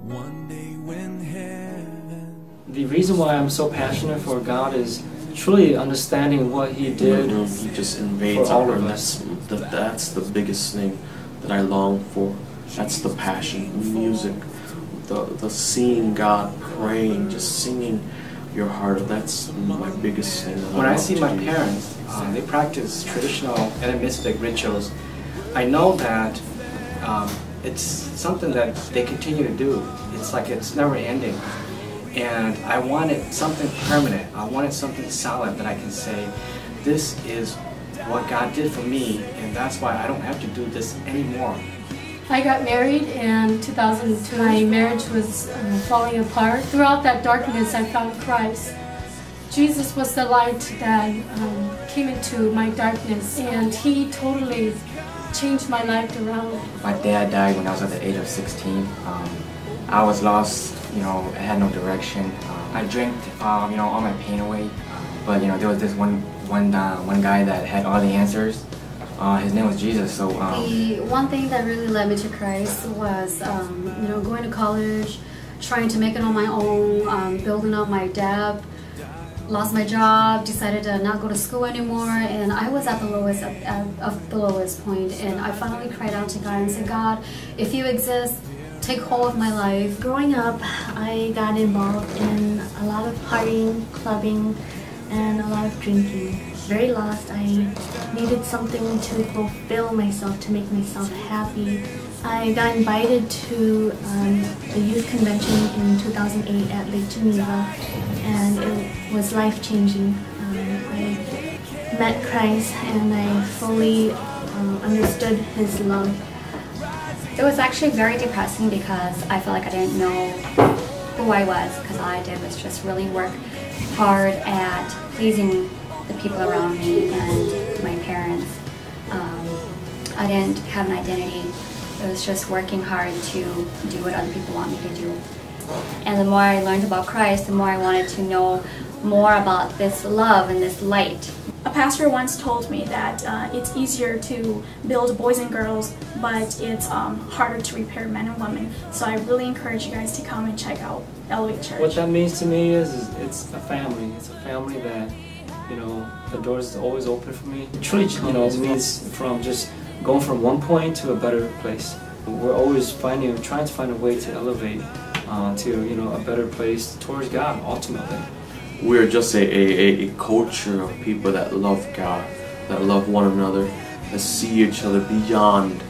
One day when heaven... The reason why I'm so passionate for God is truly understanding what He did He just invades for all our of lives. us. That's the biggest thing that I long for. That's the passion, music, the seeing God, praying, just singing your heart. That's my biggest thing. When I see my parents, they practice traditional animistic rituals, I know that it's something that they continue to do. It's like it's never ending. And I wanted something permanent. I wanted something solid that I can say, this is what God did for me, and that's why I don't have to do this anymore. I got married in 2002. My marriage was falling apart. Throughout that darkness, I found Christ. Jesus was the light that came into my darkness, and He totally changed my life around. My dad died when I was at the age of 16. I was lost, I had no direction. I drank, all my pain away. But there was this one guy that had all the answers. His name was Jesus. So the one thing that really led me to Christ was, going to college, trying to make it on my own, building up my debt. Lost my job, decided to not go to school anymore, and I was at the lowest of the lowest point. And I finally cried out to God and said, God, if You exist, take hold of my life. Growing up, I got involved in a lot of partying, clubbing, and a lot of drinking. Very lost. I needed something to fulfill myself, to make myself happy. I got invited to a youth convention in 2008 at HICMedia, and it was life-changing. I met Christ and I fully understood His love. It was actually very depressing because I felt like I didn't know who I was, because all I did was just really work hard at pleasing the people around me and my parents. I didn't have an identity. It was just working hard to do what other people want me to do. And the more I learned about Christ, the more I wanted to know more about this love and this light. A pastor once told me that it's easier to build boys and girls, but it's harder to repair men and women. So I really encourage you guys to come and check out Elevate Church. What that means to me is it's a family. It's a family that, the doors are always open for me. It truly, it means from just going from one point to a better place. We're always trying to find a way to elevate to, a better place towards God, ultimately. We're just a culture of people that love God, that love one another, that see each other beyond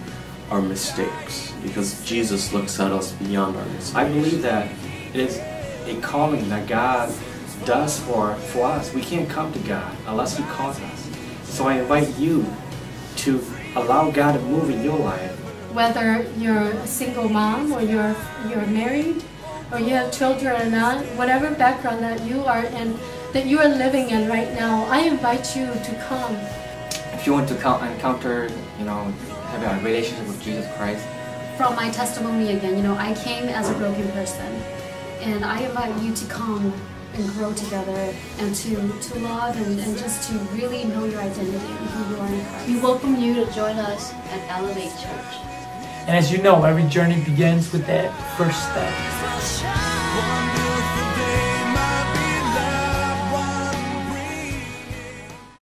our mistakes, because Jesus looks at us beyond our mistakes. I believe that it is a calling that God does for us. We can't come to God unless He calls us. So I invite you to allow God to move in your life. Whether you're a single mom or you're married, or you have children or not, whatever background that you are in, that you are living in right now, I invite you to come. if you want to encounter, have a relationship with Jesus Christ. From my testimony again, I came as a broken person, and I invite you to come and grow together and to love and just to really know your identity and who you are in Christ. We welcome you to join us at Elevate Church. And as you know, every journey begins with that first step.